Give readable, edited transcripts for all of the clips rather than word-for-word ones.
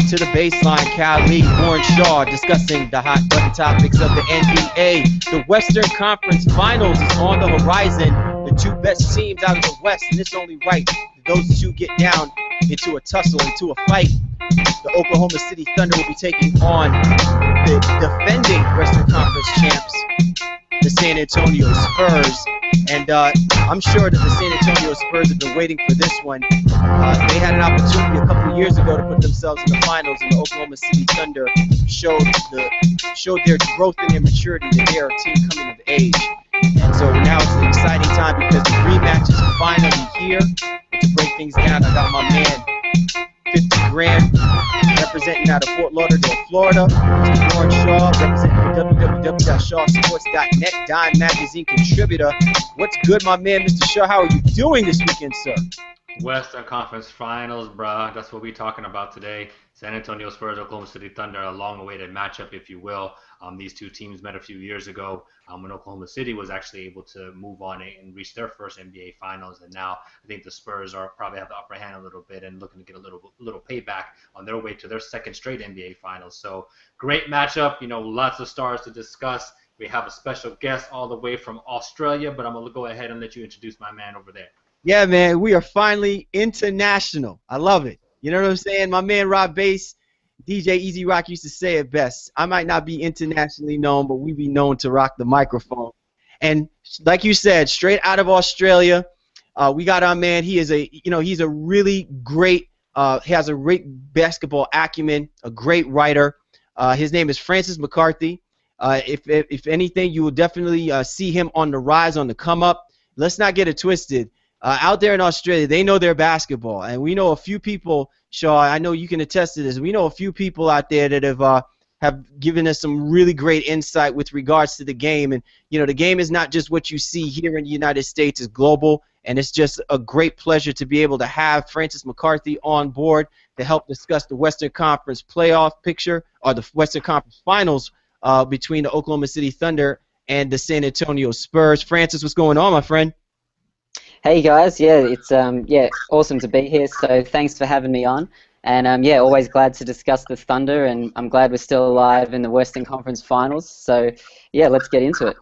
to the baseline. Cali, Warren Shaw discussing the hot button topics of the NBA. The Western Conference Finals is on the horizon. The two best teams out of the West, and it's only right that those two get down into a tussle, into a fight. The Oklahoma City Thunder will be taking on the defending Western Conference champs, the San Antonio Spurs. And I'm sure that the San Antonio Spurs have been waiting for this one. They had an opportunity a couple of years ago to put themselves in the finals, and the Oklahoma City Thunder showed their growth and their maturity, that they are a team coming of age. And so now it's an exciting time because the rematches are finally here. And to break things down, I got my man, 50 grand, representing out of Fort Lauderdale, Florida. Mr. Warren Shaw, representing for www.shawsports.net, Dime Magazine contributor. What's good, my man, Mr. Shaw? How are you doing this weekend, sir? Western Conference Finals, bruh. That's what we're talking about today. San Antonio Spurs, Oklahoma City Thunder, a long-awaited matchup, if you will. These two teams met a few years ago when Oklahoma City was actually able to move on and reach their first NBA Finals. And now I think the Spurs probably have the upper hand a little bit and looking to get a little payback on their way to their second straight NBA Finals. So great matchup. You know, lots of stars to discuss. We have a special guest all the way from Australia, but I'm going to go ahead and let you introduce my man over there. Yeah, man, we are finally international. I love it. You know what I'm saying? My man Rob Bass, DJ Easy Rock used to say it best. I might not be internationally known, but we be known to rock the microphone. And like you said, straight out of Australia, we got our man. He's a really great, he has a great basketball acumen, a great writer. His name is Francis McCarthy. If anything, you will definitely see him on the rise, on the come up. Let's not get it twisted. Out there in Australia, they know their basketball, and we know a few people. Shaw, I know you can attest to this. We know a few people out there that have given us some really great insight with regards to the game. And you know, the game is not just what you see here in the United States; it's global, and it's just a great pleasure to be able to have Francis McCarthy on board to help discuss the Western Conference playoff picture, or the Western Conference Finals between the Oklahoma City Thunder and the San Antonio Spurs. Francis, what's going on, my friend? Hey guys, yeah, it's awesome to be here. So thanks for having me on, and yeah, always glad to discuss the Thunder, and I'm glad we're still alive in the Western Conference Finals. So yeah, let's get into it.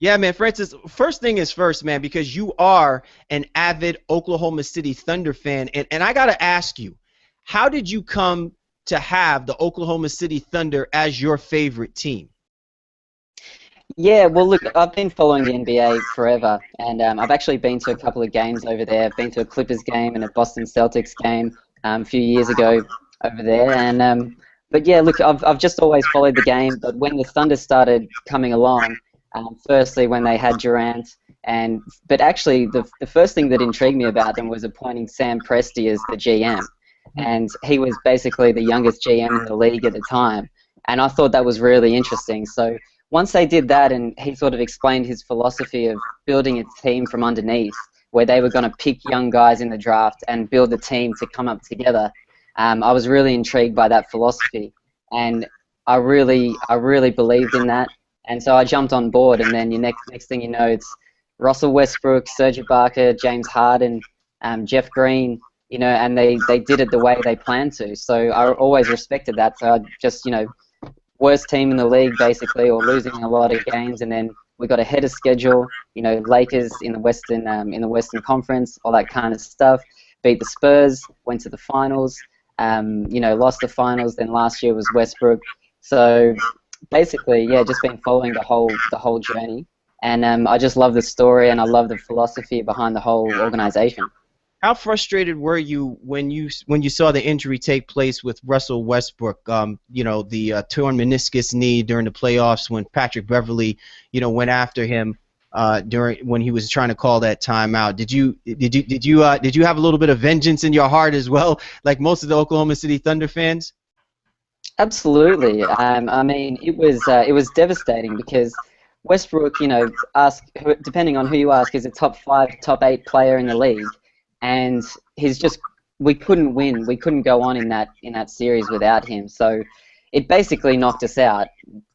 Yeah, man, Francis. First thing is first, man, because you are an avid Oklahoma City Thunder fan, and I gotta ask you, how did you come to have the Oklahoma City Thunder as your favorite team? Yeah, well, look, I've been following the NBA forever, and I've actually been to a couple of games over there. I've been to a Clippers game and a Boston Celtics game a few years ago over there. And but yeah, look, I've just always followed the game. But when the Thunder started coming along, firstly when they had Durant, but actually the first thing that intrigued me about them was appointing Sam Presti as the GM, and he was basically the youngest GM in the league at the time, and I thought that was really interesting. So once they did that, and he sort of explained his philosophy of building a team from underneath, where they were going to pick young guys in the draft and build a team to come up together, I was really intrigued by that philosophy, and I really believed in that, and so I jumped on board. And then next thing you know, it's Russell Westbrook, Serge Ibaka, James Harden, Jeff Green, you know, and they did it the way they planned to. So I always respected that. So I just, you know, worst team in the league basically, or losing a lot of games, and then we got ahead of schedule. You know, Lakers in the Western Conference, all that kind of stuff. Beat the Spurs, went to the finals. You know, lost the finals. Then last year was Westbrook. So basically, yeah, just been following the whole journey, and I just love the story, and I love the philosophy behind the whole organization. How frustrated were you when you saw the injury take place with Russell Westbrook? You know, the torn meniscus knee during the playoffs when Patrick Beverley, you know, went after him when he was trying to call that timeout. Did you have a little bit of vengeance in your heart as well, like most of the Oklahoma City Thunder fans? Absolutely. I mean, it was devastating because Westbrook, you know, depending on who you ask, is a top 5, top 8 player in the league. And we couldn't win. We couldn't go on in that series without him. So it basically knocked us out.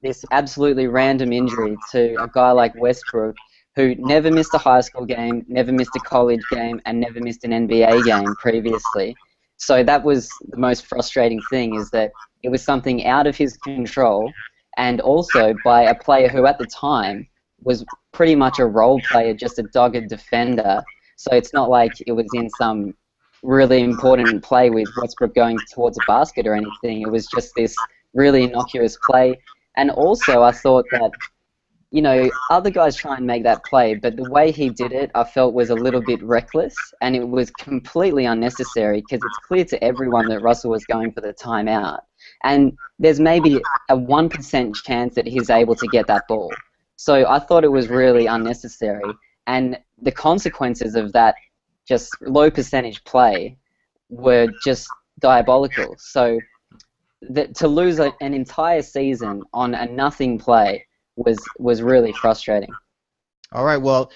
This absolutely random injury to a guy like Westbrook, who never missed a high school game, never missed a college game, and never missed an NBA game previously. So that was the most frustrating thing, is that it was something out of his control, and also by a player who at the time was pretty much a role player, just a dogged defender. So it's not like it was in some really important play with Westbrook going towards a basket or anything. It was just this really innocuous play. And also I thought that, other guys try and make that play, but the way he did it, I felt was a little bit reckless, and it was completely unnecessary, because it's clear to everyone that Russell was going for the timeout. And there's maybe a 1% chance that he's able to get that ball. So I thought it was really unnecessary, and the consequences of that just low percentage play were just diabolical. So to lose an entire season on a nothing play was really frustrating. All right, well,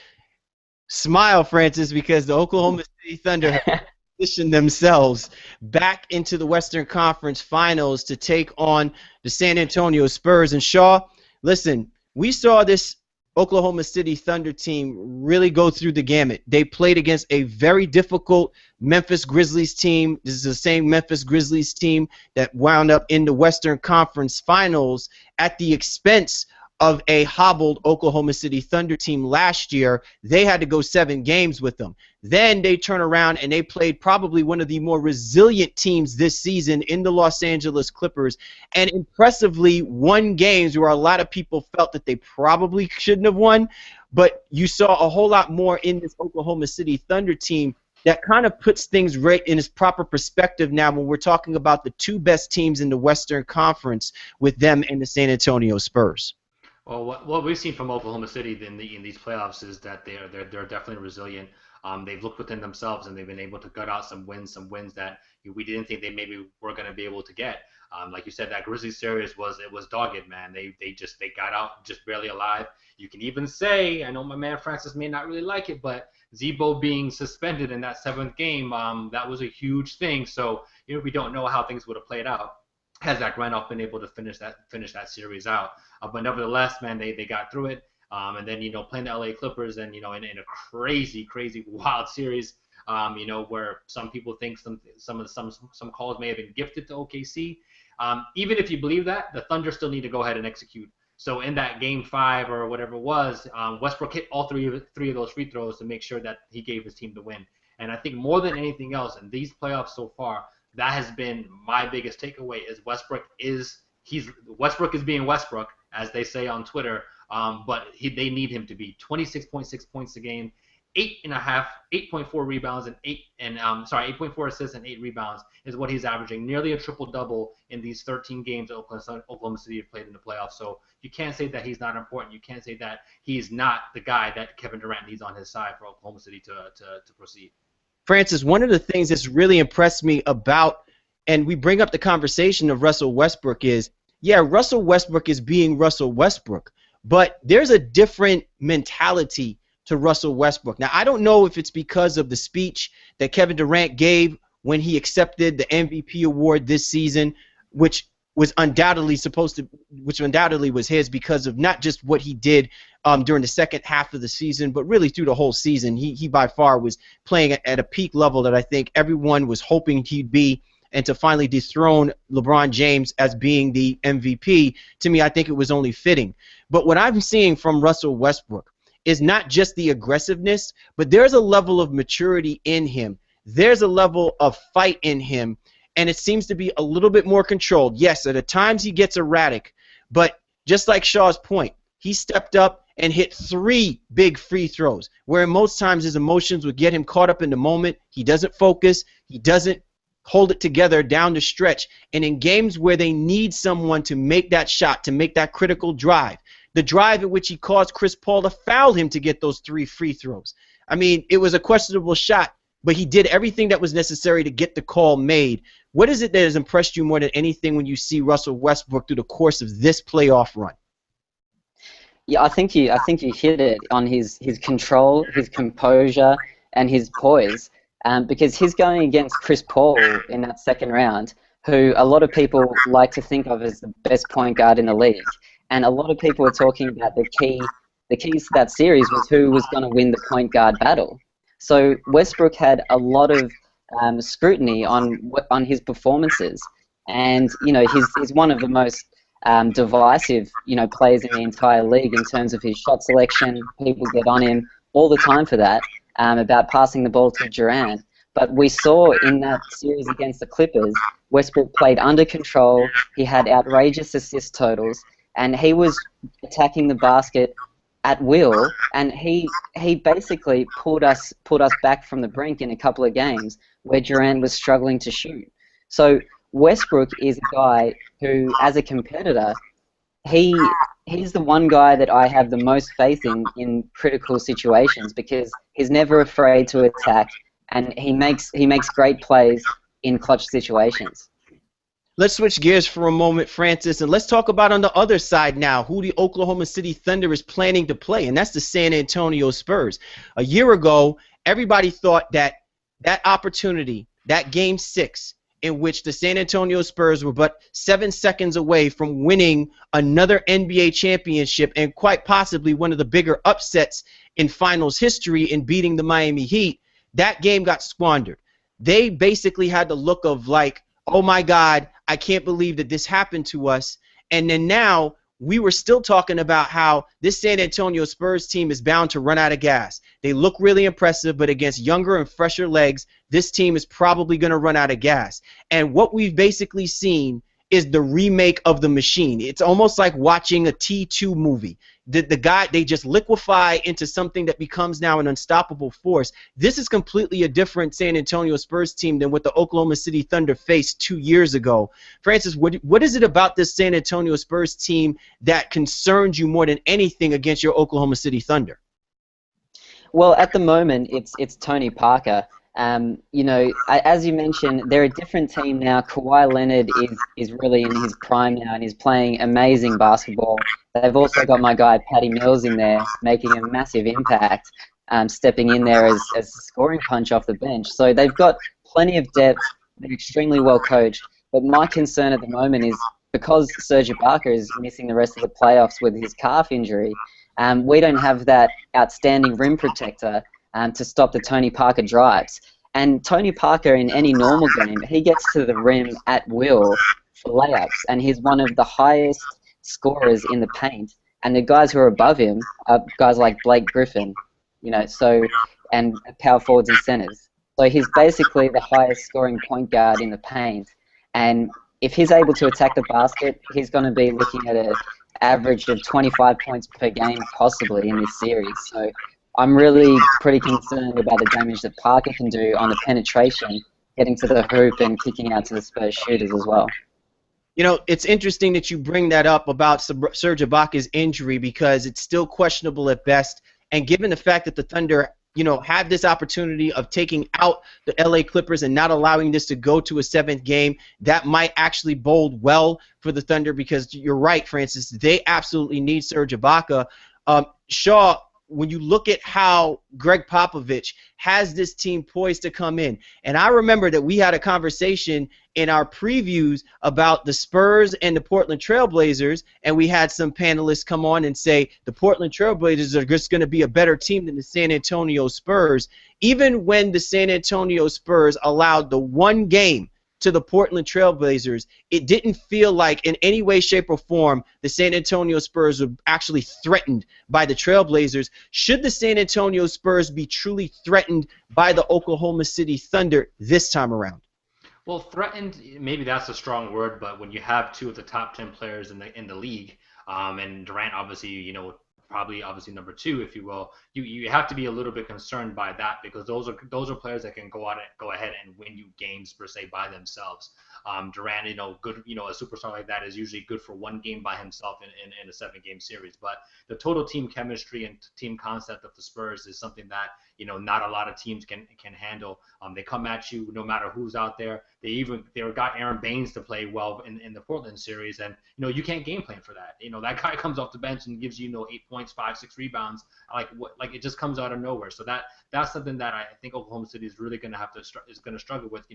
smile, Francis, because the Oklahoma City Thunder have positioned themselves back into the Western Conference Finals to take on the San Antonio Spurs. And Shaw, listen, we saw this Oklahoma City Thunder team really go through the gamut. They played against a very difficult Memphis Grizzlies team. This is the same Memphis Grizzlies team that wound up in the Western Conference Finals at the expense of a hobbled Oklahoma City Thunder team last year. They had to go 7 games with them. Then they turn around and they played probably one of the more resilient teams this season in the Los Angeles Clippers, and impressively won games where a lot of people felt that they probably shouldn't have won. But you saw a whole lot more in this Oklahoma City Thunder team that kind of puts things right in its proper perspective now when we're talking about the 2 best teams in the Western Conference, with them and the San Antonio Spurs. Well, what we've seen from Oklahoma City in these playoffs is that they're definitely resilient. They've looked within themselves, and they've been able to gut out some wins that we didn't think they maybe were going to be able to get. Like you said, that Grizzlies series was dogged, man. They got out just barely alive. You can even say, I know my man Francis may not really like it, but Zebo being suspended in that 7th game, that was a huge thing. So we don't know how things would have played out had Zach Randolph been able to finish that series out. But nevertheless, man, they got through it. And then, playing the LA Clippers, and, in a crazy, wild series, where some people think some calls may have been gifted to OKC. Even if you believe that, the Thunder still need to go ahead and execute. So in that game 5 or whatever it was, Westbrook hit all three of those free throws to make sure that he gave his team the win. And I think more than anything else in these playoffs so far, that has been my biggest takeaway, is Westbrook is being Westbrook, as they say on Twitter, but they need him to be 26.6 points a game, 8.4 rebounds, and 8.4 assists and 8 rebounds is what he's averaging, nearly a triple-double in these 13 games that Oklahoma City have played in the playoffs. So you can't say that he's not important. You can't say that he's not the guy that Kevin Durant needs on his side for Oklahoma City to proceed. Francis, one of the things that's really impressed me about, and we bring up the conversation of Russell Westbrook, is, yeah, Russell Westbrook is being Russell Westbrook, but there's a different mentality to Russell Westbrook. Now, I don't know if it's because of the speech that Kevin Durant gave when he accepted the MVP award this season, which undoubtedly was his because of not just what he did during the second half of the season, but really through the whole season. He by far was playing at a peak level that I think everyone was hoping he'd be, and to finally dethrone LeBron James as being the MVP, to me, I think it was only fitting. But what I'm seeing from Russell Westbrook is not just the aggressiveness, but there's a level of maturity in him. There's a level of fight in him, and it seems to be a little bit more controlled. Yes, at times he gets erratic, but just like Shaw's point, he stepped up and hit 3 big free throws, where most times his emotions would get him caught up in the moment. He doesn't focus. He doesn't hold it together down the stretch. And in games where they need someone to make that shot, to make that critical drive, the drive at which he caused Chris Paul to foul him to get those 3 free throws. I mean, it was a questionable shot, but he did everything that was necessary to get the call made. What is it that has impressed you more than anything when you see Russell Westbrook through the course of this playoff run? Yeah, I think you hit it on his control, his composure, and his poise. Because he's going against Chris Paul in that second round, who a lot of people like to think of as the best point guard in the league. And a lot of people are talking about the keys to that series was who was going to win the point guard battle. So Westbrook had a lot of scrutiny on his performances. And he's one of the most divisive players in the entire league in terms of his shot selection. People get on him all the time for that, about passing the ball to Durant. But we saw in that series against the Clippers, Westbrook played under control. He had outrageous assist totals, and he was attacking the basket at will. And he basically pulled us back from the brink in a couple of games where Durant was struggling to shoot. So Westbrook is a guy who, as a competitor, he's the one guy that I have the most faith in critical situations, because he's never afraid to attack, and he makes great plays in clutch situations. Let's switch gears for a moment, Francis, and let's talk about on the other side now who the Oklahoma City Thunder is planning to play, and that's the San Antonio Spurs. A year ago, everybody thought that opportunity, that Game 6, in which the San Antonio Spurs were but 7 seconds away from winning another NBA championship and quite possibly one of the bigger upsets in finals history in beating the Miami Heat, that game got squandered. They basically had the look of like, oh my God, I can't believe that this happened to us. And then now we were still talking about how this San Antonio Spurs team is bound to run out of gas. They look really impressive, but against younger and fresher legs, this team is probably going to run out of gas. And what we've basically seen is the remake of The Machine. It's almost like watching a T2 movie. The guy, they just liquefy into something that becomes now an unstoppable force. This is completely a different San Antonio Spurs team than what the Oklahoma City Thunder faced 2 years ago. Francis, what is it about this San Antonio Spurs team that concerns you more than anything against your Oklahoma City Thunder? Well, at the moment, it's Tony Parker. As you mentioned, they're a different team now. Kawhi Leonard is really in his prime now, and he's playing amazing basketball. They've also got my guy Patty Mills in there, making a massive impact, stepping in there as a scoring punch off the bench. So they've got plenty of depth. They're extremely well coached. But my concern at the moment is because Serge Ibaka is missing the rest of the playoffs with his calf injury, we don't have that outstanding rim protector to stop the Tony Parker drives. And Tony Parker, in any normal game, he gets to the rim at will for layups, and he's one of the highest scorers in the paint. And the guys who are above him are guys like Blake Griffin, and power forwards and centers. So he's basically the highest scoring point guard in the paint. And if he's able to attack the basket, he's going to be looking at an average of 25 points per game possibly in this series. So I'm really pretty concerned about the damage that Parker can do on the penetration, getting to the hoop and kicking out to the Spurs shooters as well. You know, it's interesting that you bring that up about Serge Ibaka's injury because it's still questionable at best. And given the fact that the Thunder, have this opportunity of taking out the LA Clippers and not allowing this to go to a 7th game, that might actually bode well for the Thunder because you're right, Francis, they absolutely need Serge Ibaka. Shaw, when you look at how Greg Popovich has this team poised to come in, and I remember that we had a conversation in our previews about the Spurs and the Portland Trailblazers, and we had some panelists come on and say the Portland Trailblazers are just going to be a better team than the San Antonio Spurs. Even when the San Antonio Spurs allowed the one game to the Portland Trailblazers, it didn't feel like in any way, shape, or form the San Antonio Spurs were actually threatened by the Trailblazers. Should the San Antonio Spurs be truly threatened by the Oklahoma City Thunder this time around? Well, threatened, maybe that's a strong word, but when you have 2 of the top 10 players in the league, and Durant obviously, probably obviously number 2, if you will, you have to be a little bit concerned by that because those are players that can go ahead and win you games per se by themselves. Durant, good, a superstar like that is usually good for one game by himself in a 7-game series. But the total team chemistry and team concept of the Spurs is something that not a lot of teams can handle. They come at you no matter who's out there. They got Aaron Baines to play well in the Portland series, and you can't game plan for that. That guy comes off the bench and gives you 8 points, 5, 6 rebounds. Like it just comes out of nowhere. So that's something that I think Oklahoma City is really going to have to struggle with.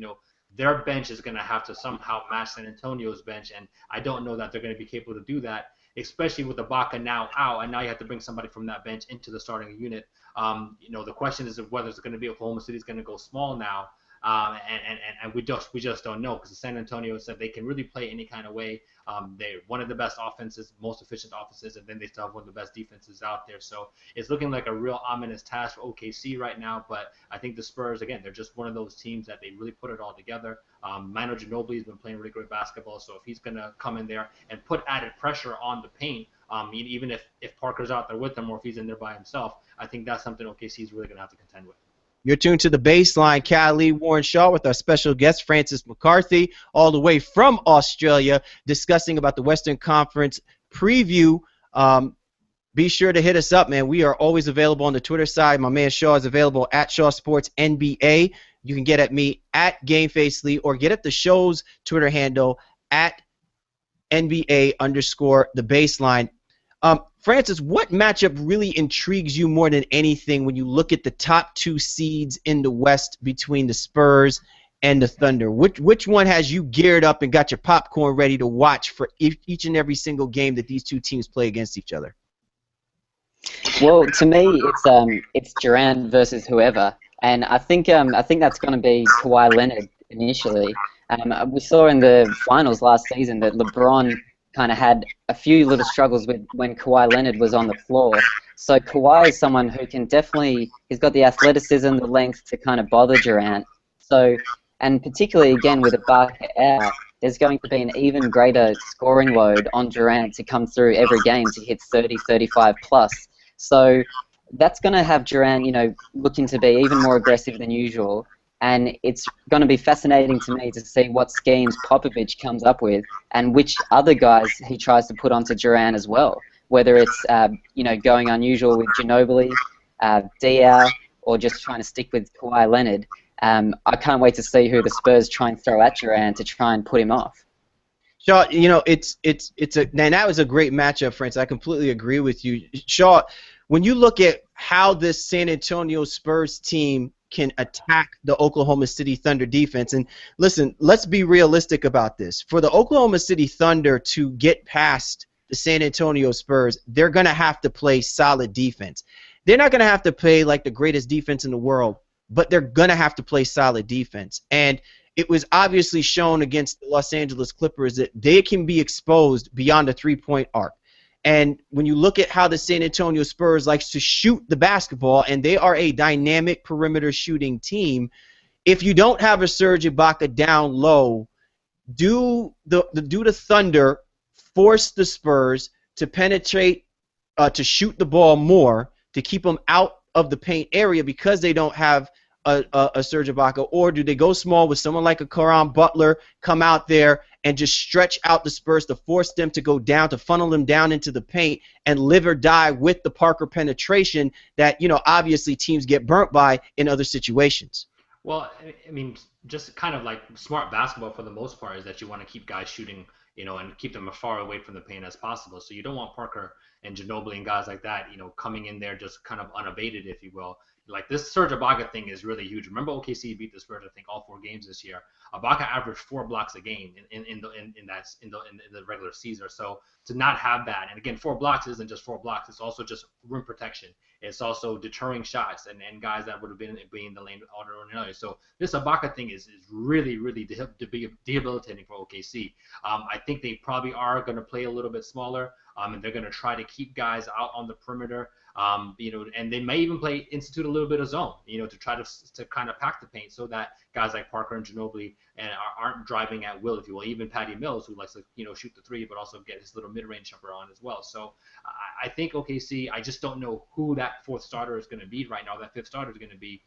Their bench is going to have to somehow match San Antonio's bench, and I don't know that they're going to be capable to do that, especially with Ibaka now out, and now you have to bring somebody from that bench into the starting unit. The question is whether it's going to be Oklahoma City's going to go small now. And we just don't know, because San Antonio said they can really play any kind of way. They're one of the best offenses, most efficient offenses, and then they still have one of the best defenses out there. So it's looking like a real ominous task for OKC right now. But I think the Spurs, again, they're just one of those teams that they really put it all together. Manu Ginobili has been playing really great basketball, so if he's going to come in there and put added pressure on the paint, even if Parker's out there with him or if he's in there by himself, I think that's something OKC is really going to have to contend with. You're tuned to The Baseline. Cali, Warren Shaw with our special guest, Francis McCarthy, all the way from Australia, discussing about the Western Conference preview. Be sure to hit us up, man. We are always available on the Twitter side. My man Shaw is available at Shaw Sports NBA. You can get at me at GameFaceLee or get at the show's Twitter handle at NBA_The Baseline. Francis, what matchup really intrigues you more than anything when you look at the top two seeds in the West between the Spurs and the Thunder? Which one has you geared up and got your popcorn ready to watch for each and every single game that these two teams play against each other? Well, to me, it's Durant versus whoever, and I think that's going to be Kawhi Leonard initially. We saw in the finals last season that LeBron kind of had a few little struggles with when Kawhi Leonard was on the floor. So Kawhi is someone who can definitely, he's got the athleticism, the length to kind of bother Durant. So, and particularly again with Ibaka out, there's going to be an even greater scoring load on Durant to come through every game to hit 30, 35 plus. So that's going to have Durant, looking to be even more aggressive than usual. And it's going to be fascinating to me to see what schemes Popovich comes up with and which other guys he tries to put onto Durant as well, whether it's, going unusual with Ginobili, Diaw, or just trying to stick with Kawhi Leonard. I can't wait to see who the Spurs try and throw at Durant to try and put him off. Shaw, that was a great matchup, Francis. I completely agree with you. Shaw, when you look at how this San Antonio Spurs team can attack the Oklahoma City Thunder defense. And listen, let's be realistic about this. For the Oklahoma City Thunder to get past the San Antonio Spurs, they're going to have to play solid defense. They're not going to have to play like the greatest defense in the world, but they're going to have to play solid defense. And it was obviously shown against the Los Angeles Clippers that they can be exposed beyond a three-point arc. And when you look at how the San Antonio Spurs likes to shoot the basketball, and they are a dynamic perimeter shooting team, if you don't have a Serge Ibaka down low, do the Thunder force the Spurs to penetrate, to shoot the ball more, to keep them out of the paint area because they don't have a Serge Ibaka, or do they go small with someone like a Caron Butler, come out there and just stretch out the Spurs to force them to go down, to funnel them down into the paint and live or die with the Parker penetration that, obviously teams get burnt by in other situations? Well, I mean, just kind of like smart basketball for the most part is that you want to keep guys shooting, and keep them as far away from the paint as possible. So you don't want Parker and Ginobili and guys like that, coming in there just kind of unabated, if you will. Like this Serge Ibaka thing is really huge. Remember OKC beat the Spurs, I think, all 4 games this year. Ibaka averaged 4 blocks a game in the regular season. So to not have that, and again, 4 blocks isn't just 4 blocks. It's also just rim protection. It's also deterring shots and guys that would have been in the lane ordinarily. So this Ibaka thing is really, really debilitating for OKC. I think they probably are going to play a little bit smaller, and they're going to try to keep guys out on the perimeter. And they may even institute a little bit of zone, to try to kind of pack the paint so that guys like Parker and Ginobili aren't driving at will, if you will. Even Patty Mills, who likes to, shoot the 3, but also get his little mid-range jumper on as well. So I think OKC, I just don't know who that 4th starter is going to be right now. That 5th starter is going to be,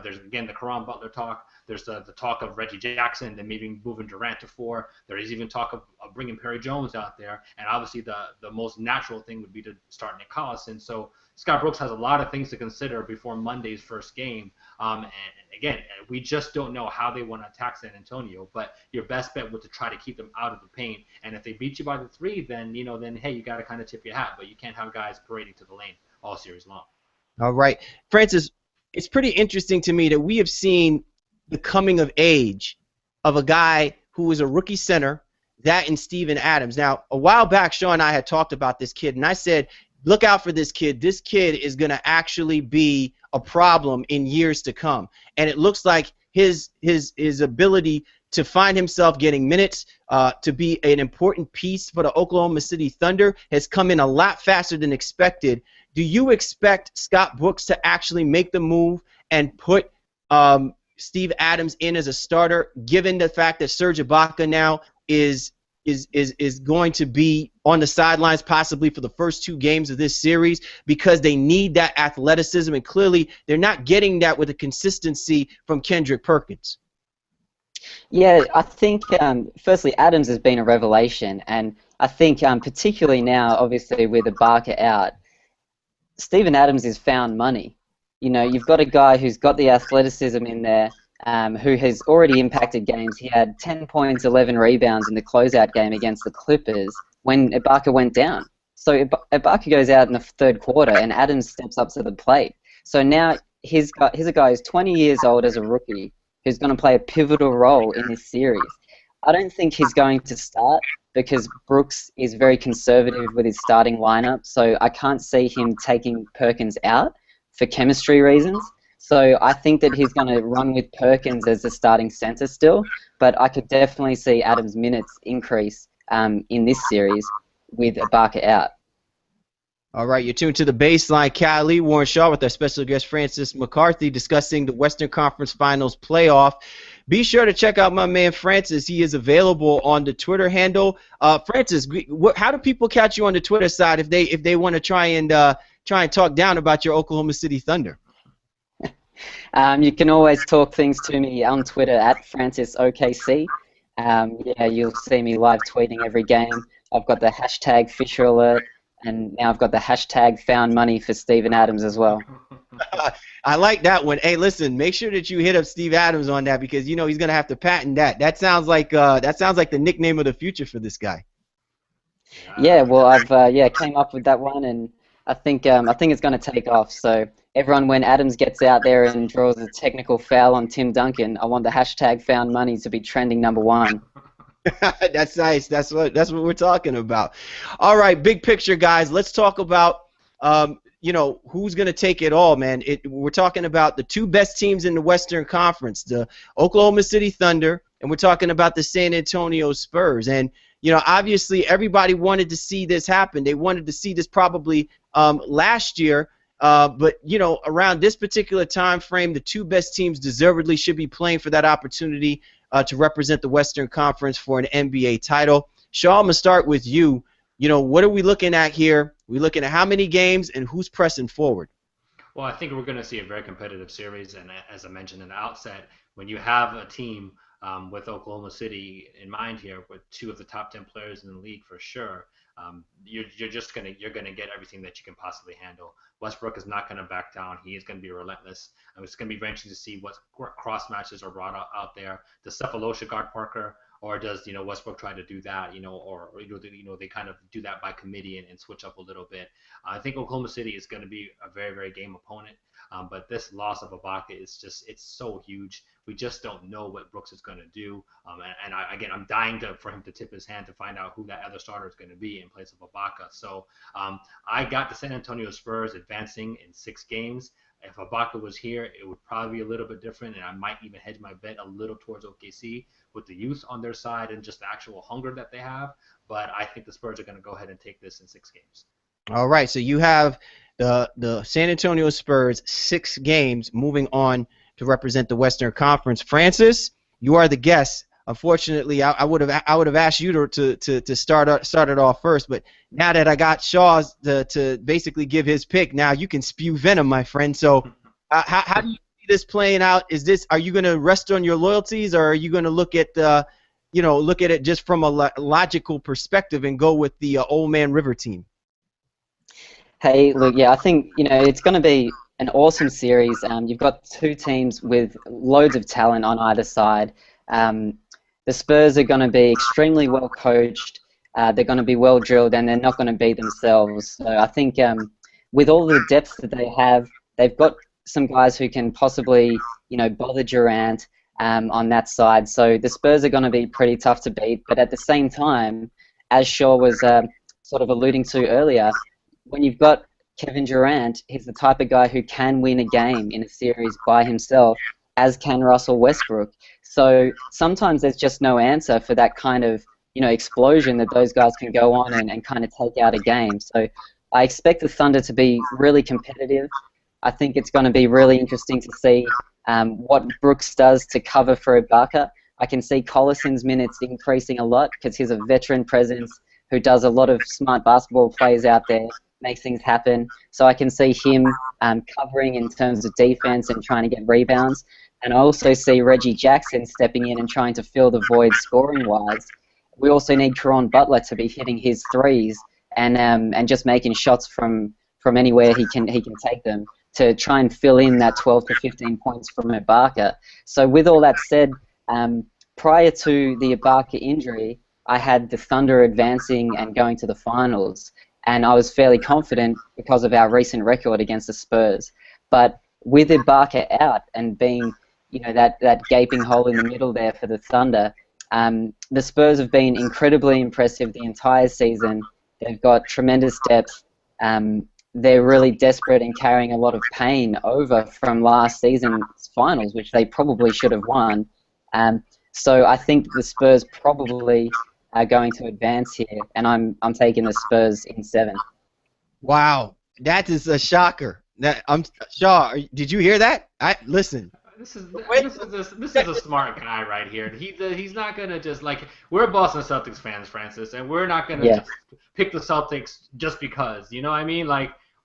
there's, again, the Caron Butler talk. There's the talk of Reggie Jackson, then maybe moving Durant to 4. There is even talk of bringing Perry Jones out there. And obviously the most natural thing would be to start Nick Collison. So Scott Brooks has a lot of things to consider before Monday's first game. And again, we just don't know how they want to attack San Antonio. But your best bet would to try to keep them out of the paint. And if they beat you by the 3, then hey, you got to kind of tip your hat. But you can't have guys parading to the lane all series long. All right, Francis, it's pretty interesting to me that we have seen the coming of age of a guy who was a rookie center, that and Steven Adams. Now, a while back, Sean and I had talked about this kid, and I said, look out for this kid. This kid is going to actually be a problem in years to come. And it looks like his ability to find himself getting minutes, to be an important piece for the Oklahoma City Thunder has come in a lot faster than expected. Do you expect Scott Brooks to actually make the move and put Steve Adams in as a starter, given the fact that Serge Ibaka now is going to be on the sidelines possibly for the first 2 games of this series because they need that athleticism, and clearly they're not getting that with the consistency from Kendrick Perkins? Yeah, I think firstly Adams has been a revelation, and I think particularly now, obviously with Ibaka out, Steven Adams has found money. You know, you've got a guy who's got the athleticism in there, who has already impacted games. He had 10 points, 11 rebounds in the closeout game against the Clippers when Ibaka went down. So Ibaka goes out in the third quarter, and Adams steps up to the plate. So now here's a guy who's 20 years old as a rookie who's going to play a pivotal role in this series. I don't think he's going to start because Brooks is very conservative with his starting lineup, so I can't see him taking Perkins out for chemistry reasons. So I think that he's going to run with Perkins as the starting center still, but I could definitely see Adams' minutes increase in this series with Ibaka out. All right, you're tuned to the Baseline. Cali, Warren Shaw with our special guest Francis McCarthy discussing the Western Conference Finals playoff. Be sure to check out my man Francis. He is available on the Twitter handle. Francis, how do people catch you on the Twitter side if they want to try and talk down about your Oklahoma City Thunder? You can always talk things to me on Twitter at FrancisOKC. Yeah, you'll see me live tweeting every game. I've got the hashtag Fisher Alert, and now I've got the hashtag Found Money for Steven Adams as well. I like that one. Hey, listen, make sure that you hit up Steve Adams on that because you know he's gonna have to patent that. That sounds like the nickname of the future for this guy. Yeah, well, I've came up with that one, and I think it's going to take off. So everyone, when Adams gets out there and draws a technical foul on Tim Duncan, I want the hashtag Found Money to be trending #1. That's nice. That's what we're talking about. All right, big picture, guys. Let's talk about who's going to take it all, man. We're talking about the 2 best teams in the Western Conference, the Oklahoma City Thunder, and we're talking about the San Antonio Spurs. And obviously everybody wanted to see this happen. They wanted to see this probably last year. But around this particular time frame, the 2 best teams deservedly should be playing for that opportunity to represent the Western Conference for an NBA title. Shaw, I'm going to start with you. What are we looking at here? We're looking at how many games and who's pressing forward. Well, I think we're going to see a very competitive series, and as I mentioned in the outset, when you have a team with Oklahoma City in mind here, with 2 of the top 10 players in the league for sure, you're gonna get everything that you can possibly handle. Westbrook is not going to back down. He is going to be relentless. It's going to be very interesting to see what cross matches are brought out there. Does Cephalosha guard Parker, or does Westbrook try to do that? Or they kind of do that by committee and switch up a little bit. I think Oklahoma City is going to be a very, very game opponent. But this loss of Ibaka is it's so huge. We just don't know what Brooks is going to do. I'm dying for him to tip his hand to find out who that other starter is going to be in place of Ibaka. So I got the San Antonio Spurs advancing in 6 games. If Ibaka was here, it would probably be a little bit different, and I might even hedge my bet a little towards OKC with the youth on their side and just the actual hunger that they have. But I think the Spurs are going to go ahead and take this in 6 games. All right, so you have the San Antonio Spurs 6 games moving on to represent the Western Conference. Francis, you are the guest. Unfortunately, I would have asked you to start it off first, but now that I got Shaw to basically give his pick, now you can spew venom, my friend. So, how do you see this playing out? Are you going to rest on your loyalties, or are you going to look at it just from a logical perspective and go with the Old Man River team? Hey, look, yeah, I think it's going to be an awesome series. You've got 2 teams with loads of talent on either side. The Spurs are going to be extremely well coached. They're going to be well drilled, and they're not going to be themselves. So I think with all the depth that they have, they've got some guys who can possibly bother Durant on that side. So the Spurs are going to be pretty tough to beat. But at the same time, as Shaw was sort of alluding to earlier, when you've got Kevin Durant, he's the type of guy who can win a game in a series by himself, as can Russell Westbrook. So sometimes there's just no answer for that kind of, explosion that those guys can go on and kind of take out a game. So I expect the Thunder to be really competitive. I think it's going to be really interesting to see what Brooks does to cover for Ibaka. I can see Collison's minutes increasing a lot because he's a veteran presence who does a lot of smart basketball plays out there, makes things happen. So I can see him covering in terms of defense and trying to get rebounds. And I also see Reggie Jackson stepping in and trying to fill the void scoring-wise. We also need Caron Butler to be hitting his threes and just making shots from anywhere he can take them to try and fill in that 12 to 15 points from Ibaka. So with all that said, prior to the Ibaka injury, I had the Thunder advancing and going to the finals, and I was fairly confident because of our recent record against the Spurs. But with Ibaka out and being, that gaping hole in the middle there for the Thunder, the Spurs have been incredibly impressive the entire season. They've got tremendous depth. They're really desperate and carrying a lot of pain over from last season's finals, which they probably should have won. So I think the Spurs probably are going to advance here, and I'm taking the Spurs in 7. Wow, that is a shocker. Shaw, did you hear that? Listen. This is a smart guy right here. He's not gonna just we're Boston Celtics fans, Francis, and we're not gonna just pick the Celtics just because. You know what I mean?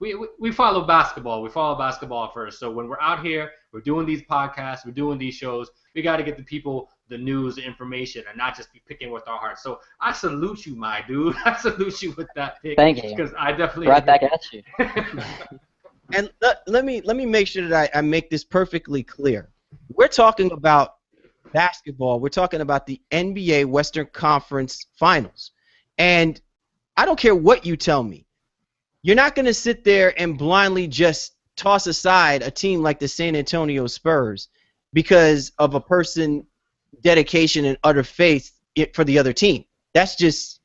We follow basketball. We follow basketball first. So when we're out here, we're doing these podcasts, we're doing these shows. We got to get the people the news, the information, and not just be picking with our hearts. So I salute you, my dude. I salute you with that pick. Thank you. Because I definitely right back at you. And let me make sure that I make this perfectly clear. We're talking about basketball. We're talking about the NBA Western Conference Finals. And I don't care what you tell me. You're not going to sit there and blindly just toss aside a team like the San Antonio Spurs because of a person's dedication and utter faith for the other team. That's just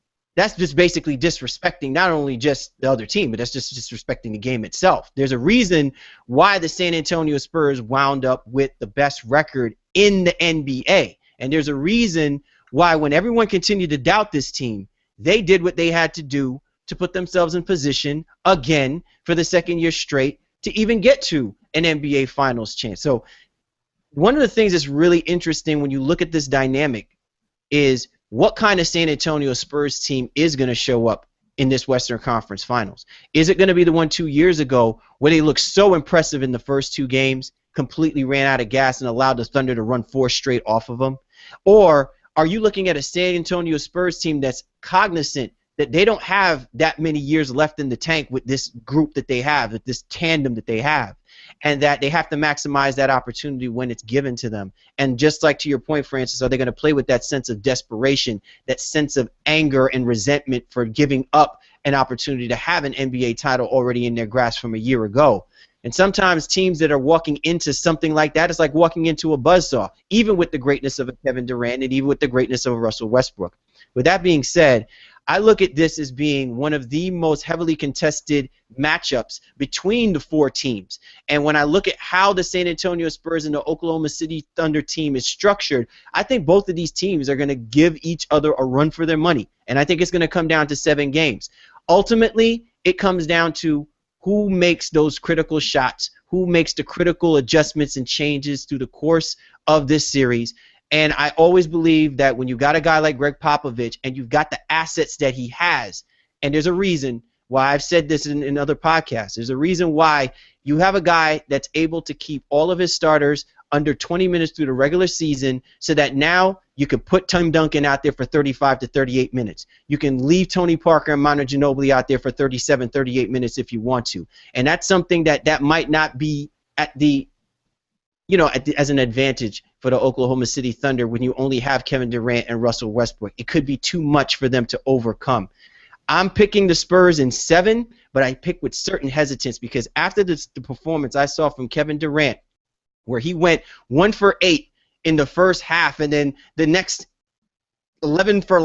basically disrespecting not only just the other team, but that's just disrespecting the game itself. There's a reason why the San Antonio Spurs wound up with the best record in the NBA. And there's a reason why when everyone continued to doubt this team, they did what they had to do to put themselves in position again for the second year straight to even get to an NBA Finals chance. So one of the things that's really interesting when you look at this dynamic is what kind of San Antonio Spurs team is going to show up in this Western Conference Finals? Is it going to be the one 2 years ago where they looked so impressive in the first 2 games, completely ran out of gas and allowed the Thunder to run 4 straight off of them? Or are you looking at a San Antonio Spurs team that's cognizant that they don't have that many years left in the tank with this group that they have, with this tandem that they have, and that they have to maximize that opportunity when it's given to them? And just like to your point, Francis, are they going to play with that sense of desperation, that sense of anger and resentment for giving up an opportunity to have an NBA title already in their grasp from a year ago? And sometimes teams that are walking into something like that is like walking into a buzzsaw, even with the greatness of a Kevin Durant and even with the greatness of a Russell Westbrook. With that being said, I look at this as being one of the most heavily contested matchups between the 4 teams. And when I look at how the San Antonio Spurs and the Oklahoma City Thunder team is structured, I think both of these teams are going to give each other a run for their money. And I think it's going to come down to 7 games. Ultimately, it comes down to who makes those critical shots, who makes the critical adjustments and changes through the course of this series. And I always believe that when you've got a guy like Greg Popovich and you've got the assets that he has, and there's a reason why I've said this in other podcasts, there's a reason why you have a guy that's able to keep all of his starters under 20 minutes through the regular season so that now you can put Tim Duncan out there for 35 to 38 minutes. You can leave Tony Parker and Manu Ginobili out there for 37, 38 minutes if you want to. And that's something that might not be as an advantage for the Oklahoma City Thunder when you only have Kevin Durant and Russell Westbrook. It could be too much for them to overcome. I'm picking the Spurs in 7, but I pick with certain hesitance because after the performance I saw from Kevin Durant, where he went 1 for 8 in the first half and then the next 11 for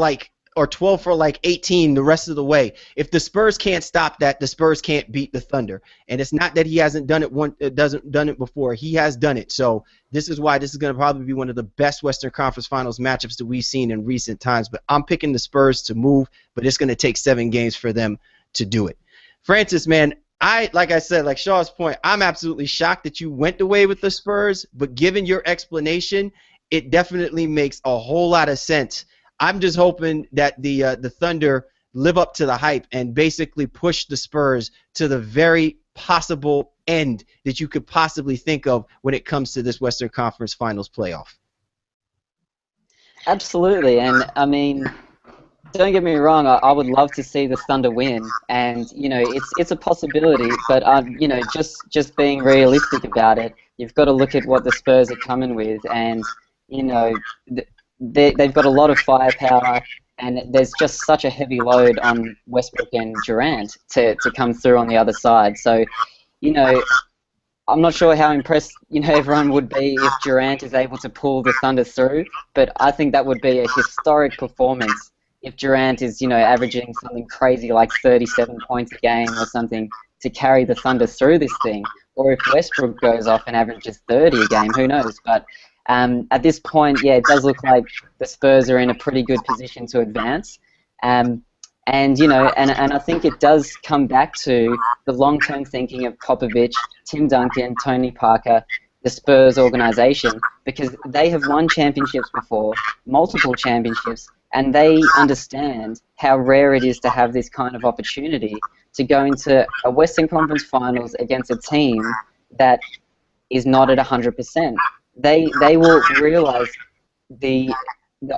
or 12 for like 18 the rest of the way. If the Spurs can't stop that, the Spurs can't beat the Thunder. And it's not that he hasn't done it before. He has done it. So this is why this is going to probably be one of the best Western Conference Finals matchups that we've seen in recent times. But I'm picking the Spurs to move, but it's going to take 7 games for them to do it. Francis, man, like I said, like Shaw's point, I'm absolutely shocked that you went away with the Spurs, but given your explanation, it definitely makes a whole lot of sense. I'm just hoping that the Thunder live up to the hype and basically push the Spurs to the very possible end that you could possibly think of when it comes to this Western Conference Finals playoff. Absolutely, and I mean, don't get me wrong, I would love to see the Thunder win, and you know it's a possibility, but you know, just being realistic about it, you've got to look at what the Spurs are coming with, and you know they've got a lot of firepower, and there's just such a heavy load on Westbrook and Durant to come through on the other side. So, you know, I'm not sure how impressed, you know, everyone would be if Durant is able to pull the Thunder through, but I think that would be a historic performance if Durant is, you know, averaging something crazy like 37 points a game or something to carry the Thunder through this thing, or if Westbrook goes off and averages 30 a game, who knows? But at this point, yeah, it does look like the Spurs are in a pretty good position to advance. And, you know, and I think it does come back to the long-term thinking of Popovich, Tim Duncan, Tony Parker, the Spurs organization, because they have won championships before, multiple championships, and they understand how rare it is to have this kind of opportunity to go into a Western Conference Finals against a team that is not at 100%. They will realize the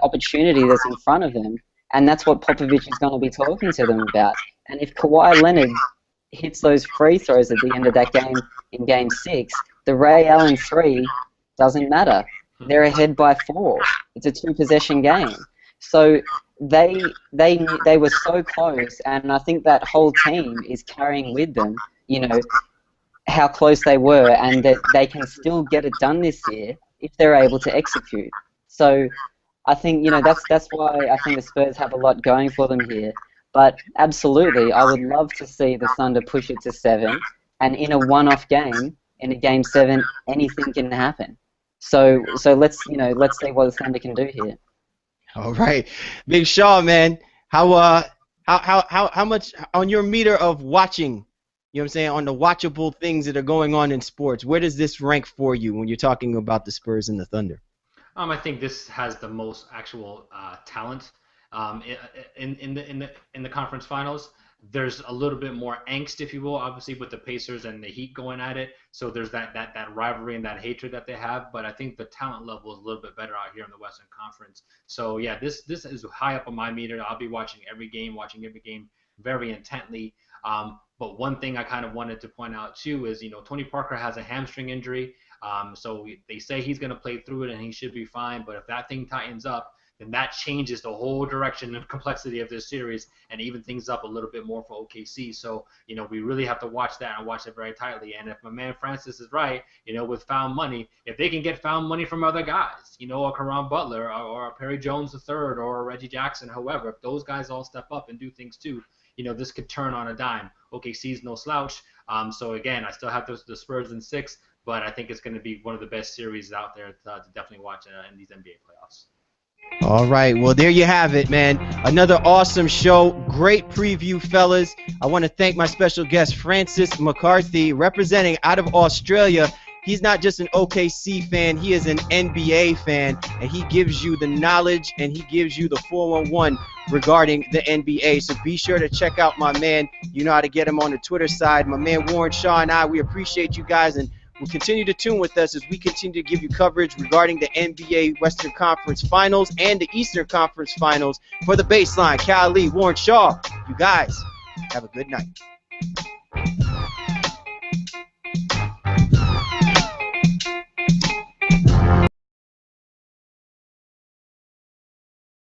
opportunity that's in front of them, and that's what Popovich is going to be talking to them about. And if Kawhi Leonard hits those free throws at the end of that game in Game 6, the Ray Allen 3 doesn't matter. They're ahead by 4. It's a 2-possession game. So they were so close, and I think that whole team is carrying with them, you know, how close they were, and that they can still get it done this year if they're able to execute. So I think, you know, that's why I think the Spurs have a lot going for them here. But absolutely, I would love to see the Thunder push it to 7, and in a one-off game, in a Game 7, anything can happen. So let's see what the Thunder can do here. All right, Big Shaw, man, how much on your meter of watching? You know what I'm saying, on the watchable things that are going on in sports, where does this rank for you when you're talking about the Spurs and the Thunder? I think this has the most actual talent in the conference finals. There's a little bit more angst, if you will, obviously with the Pacers and the Heat going at it. So there's that rivalry and that hatred that they have. But I think the talent level is a little bit better out here in the Western Conference. So yeah, this is high up on my meter. I'll be watching every game very intently. But one thing I kind of wanted to point out too is, you know, Tony Parker has a hamstring injury. So they say he's going to play through it and he should be fine. But if that thing tightens up, then that changes the whole direction and complexity of this series and even things up a little bit more for OKC. So, you know, we really have to watch that and watch it very tightly. And if my man Francis is right, you know, with found money, if they can get found money from other guys, you know, a Caron Butler or a Perry Jones III or a Reggie Jackson, however, if those guys all step up and do things too, you know, this could turn on a dime. OKC's no slouch. So, again, I still have the Spurs in 6, but I think it's going to be one of the best series out there to definitely watch in these NBA playoffs. All right, well, there you have it, man. Another awesome show. Great preview, fellas. I want to thank my special guest, Francis McCarthy, representing out of Australia. He's not just an OKC fan, he is an NBA fan, and he gives you the knowledge and he gives you the 411 regarding the NBA. So be sure to check out my man. You know how to get him on the Twitter side. My man Warren Shaw and I, we appreciate you guys, and we'll continue to tune with us as we continue to give you coverage regarding the NBA Western Conference Finals and the Eastern Conference Finals. For the Baseline, Cal Lee, Warren Shaw, you guys have a good night.